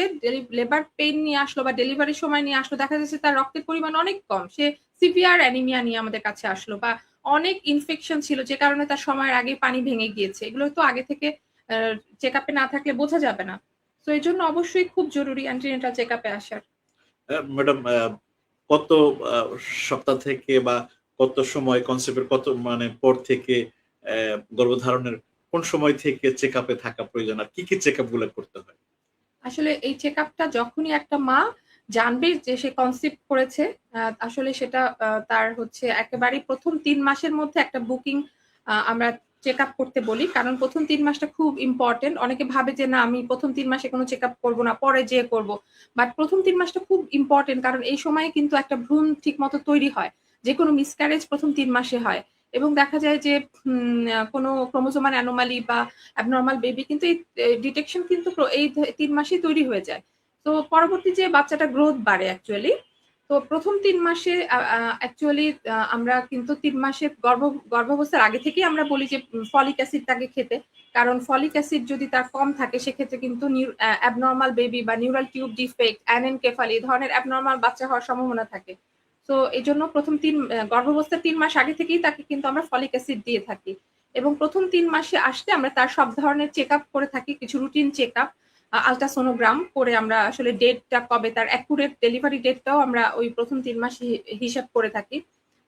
লেবার পেইন নিয়ে আসলো বা ডেলিভারির সময় নিয়ে আসলো, দেখা যাচ্ছে তার রক্তের পরিমাণ অনেক কম। সে সিভিয়ার অ্যানিমিয়া নিয়ে আমাদের কাছে আসলো বা অনেক ইনফেকশন ছিল যে কারণে তার সময়ের আগেই পানি ভেঙে গিয়েছে। এগুলো তো আগে থেকে আ চেকআপে না থাকলে বোঝা যাবে না। সো এজন্য অবশ্যই খুব জরুরি অ্যান্টিনেটাল চেকআপে আসার। ম্যাডাম, কত সপ্তাহ থেকে বা কত সময় কনসেপ্টের কত মানে পর থেকে গর্ভধারণের কোন সময় থেকে চেক আপে থাকা প্রয়োজন, আর কি চেক আপ গুলো করতে হয়? আসলে এই চেকআপটা যখনই একটা মা জানবে যে সে কনসিভ করেছে, আসলে সেটা তার হচ্ছে একেবারেই ১ম ৩ মাসের মধ্যে একটা বুকিং আমরা চেকআপ করতে বলি। কারণ ১ম ৩ মাসটা খুব ইম্পোর্টেন্ট। অনেকে ভাবে যে না আমি ১ম 3 মাসে কোনো চেকআপ করব না, পরে যেয়ে করব। বাট ১ম ৩ মাসটা খুব ইম্পোর্টেন্ট কারণ এই সময়ে কিন্তু একটা ভ্রূণ ঠিকমতো তৈরি হয়। যেকোনো মিসক্যারেজ ১ম ৩ মাসে হয়। এবং দেখা যায় যে কোনো ক্রোমোসোমাল অ্যানোমালি বা অ্যাবনরমাল বেবি কিন্তু এই ডিটেকশন কিন্তু এই ৩ মাসেই তৈরি হয়ে যায়। তো পরবর্তী যে বাচ্চাটা গ্রোথ বাড়ে অ্যাকচুয়ালি। তো ১ম ৩ মাসে আ আ অ্যাকচুয়ালি আমরা কিন্তু ৩ মাসের গর্ভাবস্থার আগে থেকেই আমরা বলি যে ফলিক অ্যাসিড তাকে খেতে। কারণ ফলিক অ্যাসিড যদি তার কম থাকে সেক্ষেত্রে কিন্তু অ্যাবনরমাল বেবি বা নিউরাল টিউব ডিফেক্ট, অ্যানেনকেফালি এই ধরনের অ্যাবনরমাল বাচ্চা হওয়ার সম্ভাবনা থাকে। তো এজন্য ১ম গর্ভাবস্থার ৩ মাস আগে থেকেই তাকে কিন্তু আমরা ফলিক অ্যাসিড দিয়ে থাকি। এবং ১ম ৩ মাসে আসলে আমরা তার সব ধরনের চেকআপ করে থাকি। কিছু রুটিন চেকআপ, আল্ট্রাসোনোগ্রাম করে আমরা আসলে ডেটটা কবে তার অ্যাকুরেট ডেলিভারি ডেটটাও আমরা ওই ১ম ৩ মাস হিসাব করে থাকি।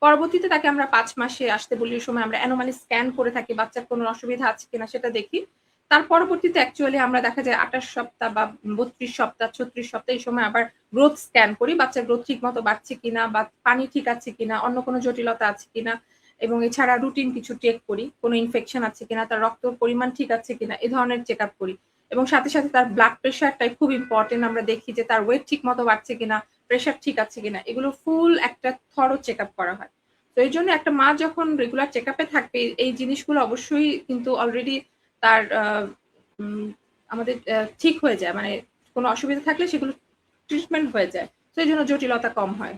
পরবর্তীতে তাকে আমরা ৫ মাসে আসতে বলি। ওই সময় আমরা অ্যানোমালি স্ক্যান করে থাকি। বাচ্চার কোনো অসুবিধা আছে কিনা সেটা দেখি। তার পরবর্তীতে অ্যাকচুয়ালি আমরা দেখা যায় ২৮ সপ্তাহ বা ৩২ সপ্তাহ, ৩৬ সপ্তাহ এই সময় আবার গ্রোথ স্ক্যান করি। বাচ্চার গ্রোথ ঠিকমতো বাড়ছে কিনা বা পানি ঠিক আছে কিনা, অন্য কোনো জটিলতা আছে কিনা এবং এছাড়া রুটিন কিছু চেক করি। কোনো ইনফেকশন আছে কিনা, তার রক্তর পরিমাণ ঠিক আছে কিনা এ ধরনের চেকআপ করি। এবং সাথে, সাথে তার ব্লাড প্রেশারটাই খুব ইম্পোর্টেন্ট। আমরা দেখি যে তার ওয়েট ঠিকমতো বাড়ছে কিনা, প্রেশার ঠিক আছে কিনা। এগুলো ফুল একটা থরো চেকআপ করা হয়। তো এইজন্য একটা মা যখন রেগুলার চেকআপে থাকবে এই জিনিসগুলো অবশ্যই কিন্তু অলরেডি তার উম আমাদের ঠিক হয়ে যায়। মানে কোনো অসুবিধা থাকলে সেগুলো ট্রিটমেন্ট হয়ে যায়। তো এইজন্য জটিলতা কম হয়।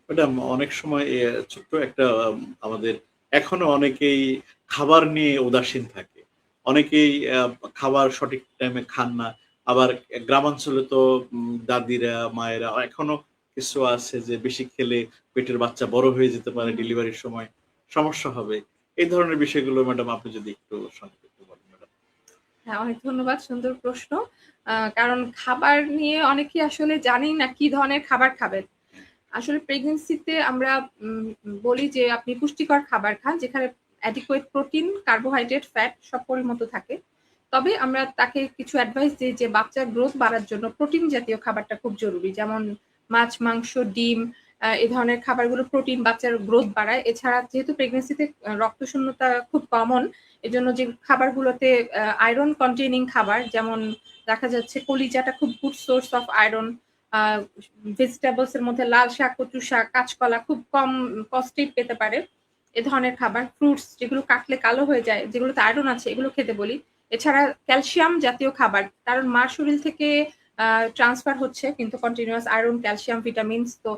ওটা অনেক সময় ছোট্ট একটা আমাদের এখনো অনেকেই খাবার নিয়ে উদাসীন থাকে। অনেকেই খাবার সঠিক টাইমে খান না। আবার গ্রামাঞ্চলে তো দাদিরা, মায়েরা এখনো কিছু আছে যে বেশি খেলে পেটের বাচ্চা বড় হয়ে যেতে পারে, হুম। ডেলিভারির সময় সমস্যা হবে। এই ধরনের বিষয়গুলো ম্যাডাম আপনি যদি একটু সংক্ষেপে বলেন ম্যাডাম। হ্যাঁ, অনেক ধন্যবাদ। সুন্দর প্রশ্ন। কারণ খাবার নিয়ে অনেকেই আসলে জানেই না কি ধরনের খাবার খাবেন। আসলে প্রেগন্যান্সিতে আমরা উম বলি যে আপনি পুষ্টিকর খাবার খান যেখানে অ্যাডিকুয়েট প্রোটিন, কার্বোহাইড্রেট, ফ্যাট সব পরিমতো থাকে। তবে আমরা তাকে কিছু অ্যাডভাইস দেই যে বাচ্চার গ্রোথ বাড়ার জন্য প্রোটিন জাতীয় খাবারটা খুব জরুরি। যেমন মাছ, মাংস, ডিম এ ধরনের খাবারগুলো প্রোটিন বাচ্চার গ্রোথ বাড়ায়। এছাড়া যেহেতু প্রেগন্যান্সিতে রক্তশূন্যতা খুব কমন, এজন্য যে খাবারগুলোতে আয়রন কন্টেইনিং খাবার যেমন দেখা যাচ্ছে কলিজাটা খুব good source of iron. A vegetables এর মধ্যে লাল শাক, কচু শাক, কাঁচকলা খুব কম কস্টেই পেতে পারে। এ ধরনের খাবার, ফ্রুটস যেগুলো কাটলে কালো হয়ে যায়, যেগুলোতে আয়রন আছে এগুলো খেতে বলি। এছাড়া ক্যালসিয়াম জাতীয় খাবার। কারণ মার শরীর থেকে আ ট্রান্সফার হচ্ছে কিন্তু কন্টিনিউয়াস আয়রন, ক্যালসিয়াম, ভিটামিনস তো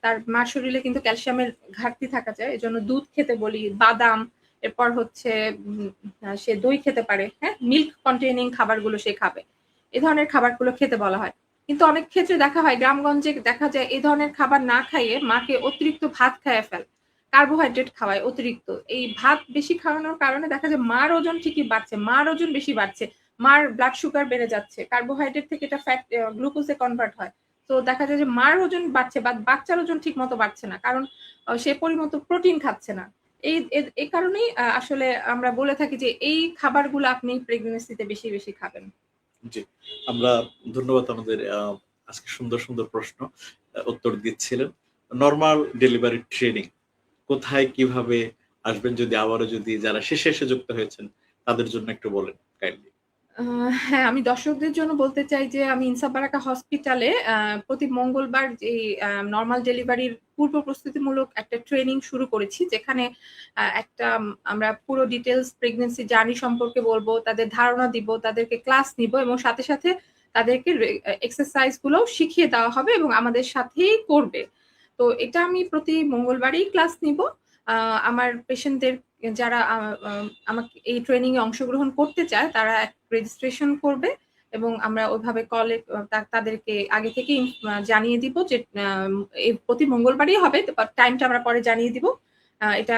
তার মার শরীরে কিন্তু ক্যালসিয়ামের ঘাটতি থাকা যায়। এজন্য দুধ খেতে বলি, বাদাম, এরপর হচ্ছে উম সে দই খেতে পারে, হ্যাঁ? মিল্ক কন্টেইনিং খাবারগুলো সে খাবে। এ ধরনের খাবারগুলো খেতে বলা হয়। কিন্তু অনেক ক্ষেত্রে দেখা হয় গ্রামগঞ্জে দেখা যায় এ ধরনের খাবার না খাইয়ে মাকে অতিরিক্ত ভাত খাইয়ে ফেলে। কার্বোহাইড্রেট খাওয়ায় অতিরিক্ত। এই ভাত বেশি খাওয়ানোর কারণে দেখা যায় মার ওজন ঠিকই বাড়ছে। মার ওজন বেশি বাড়ছে। মার ব্লাড সুগার বেড়ে যাচ্ছে। কার্বোহাইড্রেট থেকে এটা ফ্যাট গ্লুকোজে কনভার্ট হয়। তো দেখা যায় যে মার ওজন বাড়ছে বাট বাচ্চার ওজন ঠিকমতো বাড়ছে না। কারণ সে পরিমতো প্রোটিন খাচ্ছে না। এই কারণেই আসলে আমরা বলে থাকি যে এই খাবারগুলো আপনি প্রেগন্যান্সিতে বেশি, বেশি খাবেন। জি, আমরা ধন্যবাদ আমাদের আজকে সুন্দর, সুন্দর প্রশ্ন উত্তর দিচ্ছিলেন। নরমাল ডেলিভারি ট্রেনিং কোথায় কিভাবে আসবেন, যদি আবারও যদি যারা শেষে এসে যুক্ত হয়েছেন তাদের জন্য একটু বলেন কাইন্ডলি। আ হ্যাঁ, আমি দর্শকদের জন্য বলতে চাই যে আমি ইনসাফ বারাকা হসপিটালে প্রতি মঙ্গলবার যেই নরমাল ডেলিভারির পূর্ব প্রস্তুতিমূলক একটা ট্রেনিং শুরু করেছি। যেখানে একটা আমরা পুরো ডিটেইলস প্রেগন্যান্সি জার্নি সম্পর্কে বলবো, তাদের ধারণা দিব, তাদেরকে ক্লাস নিবো এবং সাথে, সাথে তাদেরকে এক্সারসাইজ গুলোও শিখিয়ে দেওয়া হবে এবং আমাদের সাথেই করবে। তো এটা আমি প্রতি মঙ্গলবারই ক্লাস নিবো। আ আমার পেশেন্টদের যারা আ আ আমাকে এই ট্রেনিং এ অংশগ্রহণ করতে চায় তারা রেজিস্ট্রেশন করবে এবং আমরা ওইভাবে কলে তাদেরকে আগে থেকেই জানিয়ে দিব যে এই প্রতি মঙ্গলবারই হবে। বাট টাইমটা আমরা পরে জানিয়ে দিব। এটা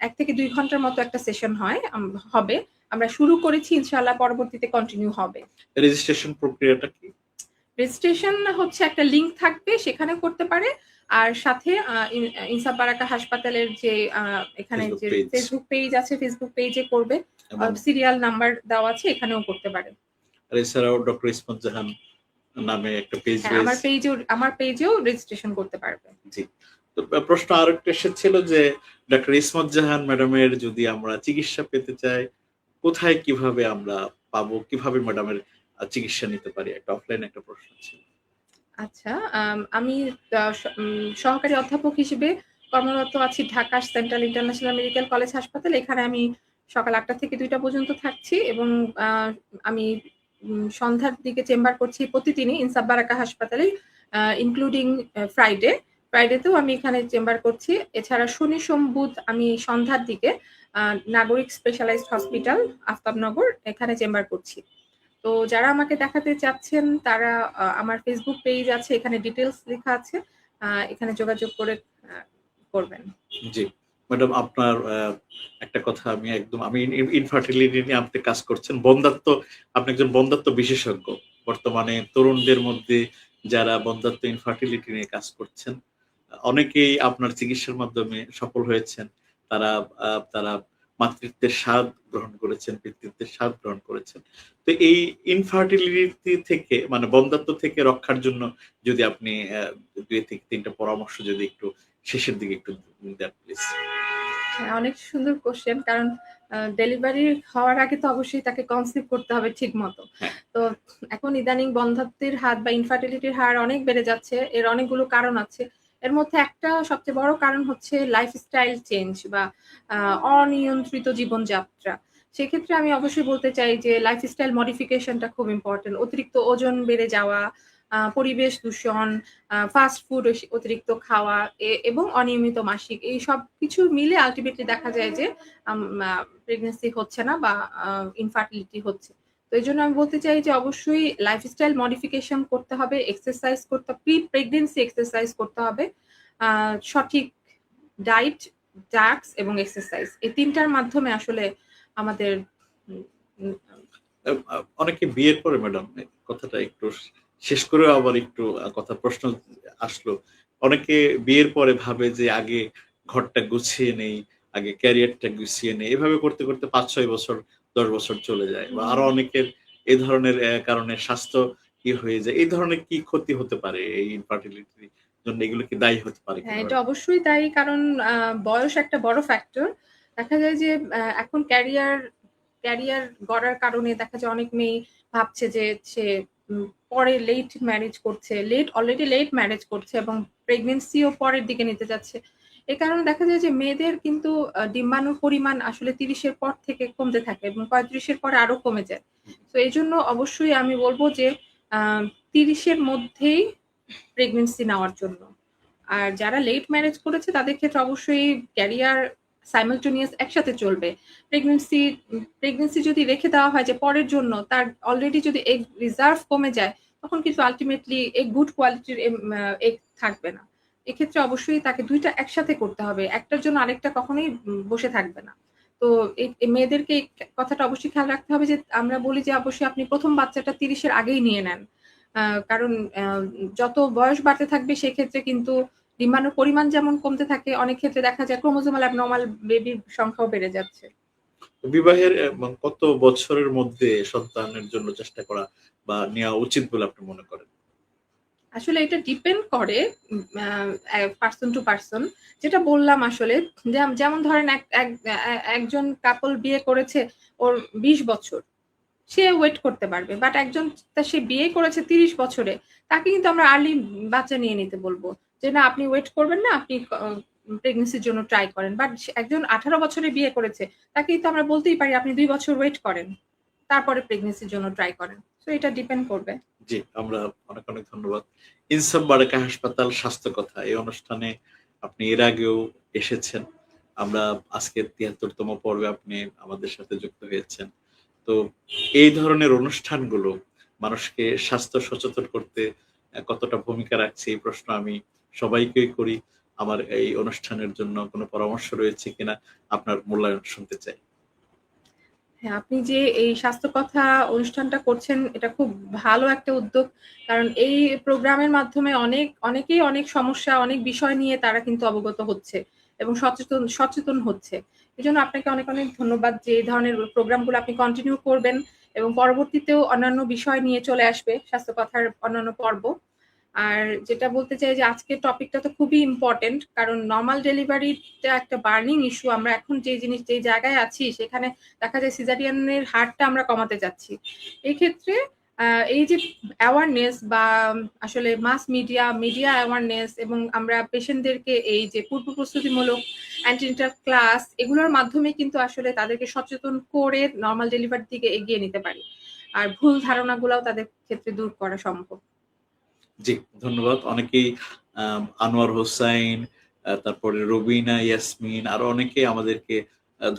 ১ থেকে ২ ঘন্টার মতো একটা সেশন হয় হবে। আমরা শুরু করেছি ইনশাআল্লাহ পরবর্তীতে কন্টিনিউ হবে। রেজিস্ট্রেশন প্রক্রিয়াটা কি? রেজিস্ট্রেশন হচ্ছে একটা লিঙ্ক থাকবে সেখানে করতে পারে। আর সাথে ইনসাফ বারাকা হাসপাতালের যে এখানে ফেসবুক যে পেজ ফেসবুক পেজ আছে, ফেসবুক পেজে করবে, এবং সিরিয়াল নাম্বার দেওয়া আছে, এখানেও করতে পারে। আর এছাড়াও ডক্টর ইসমত জাহান নামে একটা পেজ হ্যাঁ, রয়েছে। আমার পেজেও রেজিস্ট্রেশন করতে পারবে। জি। তো প্রশ্ন আরেকটা এসেছিল যে ডক্টর ইসমত জাহান ম্যাডামের যদি আমরা চিকিৎসা পেতে চাই, কোথায় কিভাবে আমরা পাবো, কিভাবে ম্যাডামের চিকিৎসা নিতে পারি? একটা অফলাইন একটা প্রশ্ন ছিল। আচ্ছা, আমি সহকারী অধ্যাপক হিসেবে কর্মরত আছি Dhaka Central International Medical college হাসপাতাল। এখানে আমি সকাল ৮টা থেকে ২টা পর্যন্ত থাকছি এবং আ আমি সন্ধ্যার দিকে চেম্বার করছি প্রতিদিনই ইনসাফ বারাকা হাসপাতালে, ইনক্লুডিং ফ্রাইডে। ফ্রাইডেতেও আমি এখানে চেম্বার করছি। এছাড়া শনি, সোম, বুধ আমি সন্ধ্যার দিকে আ নাগরিক স্পেশালাইজড হসপিটাল আফতাবনগর এখানে চেম্বার করছি। তো যারা আমাকে দেখাতে চাচ্ছেন তারা আমার ফেসবুক পেজ আছে, এখানে ডিটেইলস লেখা আছে। এখানে যোগাযোগ করে আ করবেন। জি। ম্যাডাম আপনার একটা কথা আমি ইনফার্টিলিটি নিয়ে আপনি কাজ করছেন। আপনি একজন বন্ধ্যাত্ব বিশেষজ্ঞ। বর্তমানে তরুণদের মধ্যে যারা বন্ধ্যাত্ব ইনফার্টিলিটি নিয়ে কাজ করছেন, অনেকেই আপনার চিকিৎসার মাধ্যমে সফল হয়েছেন। তারা মাতৃত্বের স্বাদ গ্রহণ করেছেন, পিতৃত্বের স্বাদ গ্রহণ করেছেন। তো এই ইনফার্টিলিটি থেকে মানে বন্ধ্যাত্ব থেকে রক্ষার জন্য যদি আপনি ২ থেকে ৩ টা পরামর্শ যদি একটু শেষের দিকে একটু দেন প্লিজ। হ্যাঁ, অনেক সুন্দর কোয়েশ্চেন, কারণ ডেলিভারি হওয়ার আগে তো অবশ্যই তাকে কনসিভ করতে হবে ঠিকমতো। হ্যাঁ, তো এখন ইদানিং বন্ধ্যাত্বের হার বা ইনফার্টিলিটির হার অনেক বেড়ে যাচ্ছে। এর অনেকগুলো কারণ আছে। এর মধ্যে একটা সবচেয়ে বড় কারণ হচ্ছে লাইফস্টাইল চেঞ্জ বা আ অনিয়ন্ত্রিত জীবনযাত্রা। সেক্ষেত্রে আমি অবশ্যই বলতে চাই যে লাইফস্টাইল মডিফিকেশন টা খুব ইম্পোর্টেন্ট। অতিরিক্ত ওজন বেড়ে যাওয়া, পরিবেশ দূষণ, ফাস্ট ফুড অতিরিক্ত খাওয়া এবং অনিয়মিত মাসিক, এই সবকিছু মিলে আল্টিমেটলি দেখা যায় যে আম আ প্রেগন্যান্সি হচ্ছে না বা ইনফার্টিলিটি হচ্ছে। তো এজন্য আমি বলতে চাই যে অবশ্যই লাইফস্টাইল মডিফিকেশন করতে হবে, এক্সারসাইজ প্রেগন্যান্সি এক্সারসাইজ করতে হবে। আ সঠিক ডায়েট, ড্রাগস এবং এক্সারসাইজ, এই ৩ টার মাধ্যমে আসলে আমাদের উম উম অনেকে বিয়ের পরে ম্যাডাম কথাটা একটু শেষ করেও আবার একটু প্রশ্ন আসলো। অনেকে বিয়ের পরে ভাবে যে আগে ঘরটা গুছিয়ে নেই, আগে ক্যারিয়ারটা গুছিয়ে নেই। এভাবে করতে, করতে ৫-৬ বছর ১০ বছর চলে যায়। বা আরো অনেকের এ ধরনের কারণে স্বাস্থ্য হয়ে যায়। এই ধরনের কি ক্ষতি হতে পারে এই ইনফার্টিলিটির জন্য, এগুলো কি দায়ী হতে পারে হ্যাঁ, কিনা এটা ম্যাডাম? অবশ্যই তাই। কারণ বয়স একটা বড় ফ্যাক্টর। দেখা যায় যে এখন ক্যারিয়ার গড়ার কারণে দেখা যায় অনেক মেয়ে ভাবছে যে সে পরে লেট ম্যারেজ করছে। অলরেডি লেট ম্যারেজ করছে এবং প্রেগন্যান্সিও পরের দিকে নিতে যাচ্ছে। এ কারণে দেখা যায় যে মেয়েদের কিন্তু ডিম্বাণুর পরিমাণ আসলে ৩০ এর পর থেকে কমতে থাকে এবং ৩৫ এর পরে আরো কমে যায়। তো এজন্য অবশ্যই আমি বলব যে আ ৩০ এর মধ্যেই প্রেগন্যান্সি নেওয়ার জন্য। আর যারা লেট ম্যারেজ করেছে তাদের ক্ষেত্রে অবশ্যই ক্যারিয়ার সাইমালটেনিয়াস একসাথে চলবে। প্রেগন্যান্সি যদি রেখে দেওয়া হয় যে পরের জন্য, তার অলরেডি যদি এগ রিজার্ভ কমে যায়, তখন কিন্তু আল্টিমেটলি গুড কোয়ালিটির এগ থাকবে না। এক্ষেত্রে অবশ্যই তাকে ২ টা একসাথে করতে হবে। একটার জন্য আরেকটা কখনোই বসে থাকবে না। তো মেয়েদেরকে এই কথাটা অবশ্যই খেয়াল রাখতে হবে যে আমরা বলি যে অবশ্যই আপনি ১ম বাচ্চাটা ৩০ এর আগেই নিয়ে নেন। আ কারণ যত বয়স বাড়তে থাকবে সেক্ষেত্রে কিন্তু ডিম্বাণুর পরিমাণ যেমন কমতে থাকে, অনেক ক্ষেত্রে দেখা যায় ক্রোমোজোমাল অ্যাবনরমাল বেবির সংখ্যাও বেড়ে যাচ্ছে। বিবাহের কত বছরের মধ্যে সন্তানের জন্য চেষ্টা করা বা নেওয়া উচিত বলে আপনি মনে করেন? আসলে এটা ডিপেন্ড করে উম আ পারসন টু পারসন। যেটা বললাম আসলে, যেমন ধরেন এক এক একজন কাপল বিয়ে করেছে ওর ২০ বছর। সে ওয়েট করতে পারবে। বাট একজন সে বিয়ে করেছে ৩০ বছরে, তাকে কিন্তু আমরা আর্লি বাচ্চা নিয়ে নিতে বলব। যে না, আপনি ওয়েট করবেন না, আপনি প্রেগন্যান্সির জন্য ট্রাই করেন। বাট একজন ১৮ বছরে বিয়ে করেছে, তাকে কিন্তু আমরা বলতেই পারি আপনি ২ বছর ওয়েট করেন। তারপরে প্রেগন্যান্সির জন্য ট্রাই করেন। সো এটা ডিপেন্ড করবে। জি, আমরা অনেক, অনেক ধন্যবাদ। ইনসাফ বারেকা হাসপাতাল স্বাস্থ্য কথা এই অনুষ্ঠানে আপনি এর আগেও এসেছেন। আমরা আজকের ৭৩ তম পর্বে আপনি আমাদের সাথে যুক্ত হয়েছেন। তো এই ধরনের অনুষ্ঠানগুলো মানুষকে স্বাস্থ্য সচেতন করতে কতটা ভূমিকা রাখছে এই প্রশ্ন আমি সবাইকেই করি। আমার এই অনুষ্ঠানের জন্য কোনো পরামর্শ রয়েছে কিনা আপনার মূল্যায়ন শুনতে চাই। হ্যাঁ, আপনি যে এই স্বাস্থ্য কথা অনুষ্ঠানটা করছেন এটা খুব ভালো একটা উদ্যোগ। কারণ এই প্রোগ্রামের মাধ্যমে অনেকেই অনেক সমস্যা, অনেক বিষয় নিয়ে তারা কিন্তু অবগত হচ্ছে এবং সচেতন হচ্ছে। এজন্য আপনাকে অনেক ধন্যবাদ যে এই ধরনের প্রোগ্রামগুলো আপনি কন্টিনিউ করবেন এবং পরবর্তীতেও অন্যান্য বিষয় নিয়ে চলে আসবে স্বাস্থ্য কথার অন্যান্য পর্ব। আর যেটা বলতে চাই যে আজকের টপিকটা তো খুবই ইম্পোর্টেন্ট। কারণ নরমাল ডেলিভারিটা একটা বার্নিং ইস্যু। আমরা এখন যে জায়গায় আছি সেখানে দেখা যায় সিজারিয়ানের হারটা আমরা কমাতে চাচ্ছি। এক্ষেত্রে এই যে অ্যাওয়ারনেস বা আসলে মিডিয়া অ্যাওয়ারনেস এবং আমরা পেশেন্টদেরকে এই যে পূর্ব প্রস্তুতিমূলক অ্যান্টিনেটাল ক্লাস এগুলোর মাধ্যমে কিন্তু আসলে তাদেরকে সচেতন করে নরমাল ডেলিভারির দিকে এগিয়ে নিতে পারি। আর ভুল ধারণাগুলাও তাদের ক্ষেত্রে দূর করা সম্ভব। জি, ধন্যবাদ। অনেকেই আনোয়ার হোসাইন, তারপরে রবিনা, ইয়াসমিন আরো অনেকে আমাদেরকে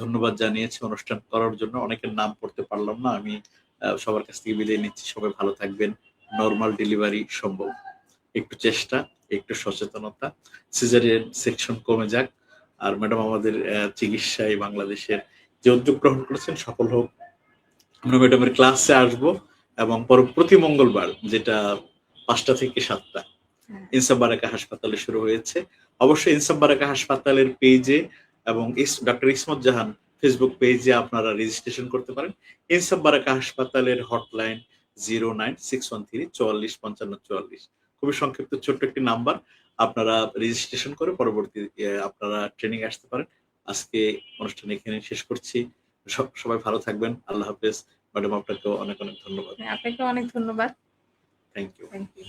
ধন্যবাদ জানিয়েছে অনুষ্ঠান করার জন্য। অনেকের নাম পড়তে পারলাম না। আমি সবার কাছ থেকে বিদায় নিচ্ছি। সবাই ভালো থাকবেন। নরমাল ডেলিভারি সম্ভব। একটু চেষ্টা, একটু সচেতনতা, সিজারিয়ান সেকশন কমে যাক। আর ম্যাডাম আমাদের চিকিৎসায় বাংলাদেশের যে উদ্যোগ গ্রহণ করেছেন সফল হোক। আমরা ম্যাডামের ক্লাসে আসবো এবং প্রতি মঙ্গলবার যেটা ৫টা থেকে ৭টা হ্যাঁ। ইনসাফ বারাকা হাসপাতালে শুরু হয়েছে। অবশ্যই ইনসাফ বারাকা হাসপাতালের পেজে এবং ডক্টর ইসমত জাহান ফেসবুক পেজে আপনারা রেজিস্ট্রেশন করতে পারেন। ইনসাফ বারাকা হাসপাতালের হটলাইন 09613 445544। খুবই সংক্ষিপ্ত ছোট্ট একটি নাম্বার। আপনারা রেজিস্ট্রেশন করে পরবর্তী আপনারা ট্রেনিং আসতে পারেন। আজকে অনুষ্ঠান এখানে শেষ করছি। সবাই ভালো থাকবেন। আল্লাহ হাফেজ। ম্যাডাম আপনাকেও অনেক ধন্যবাদ। হ্যাঁ, আপনাকেও অনেক ধন্যবাদ। Thank you. Thank you.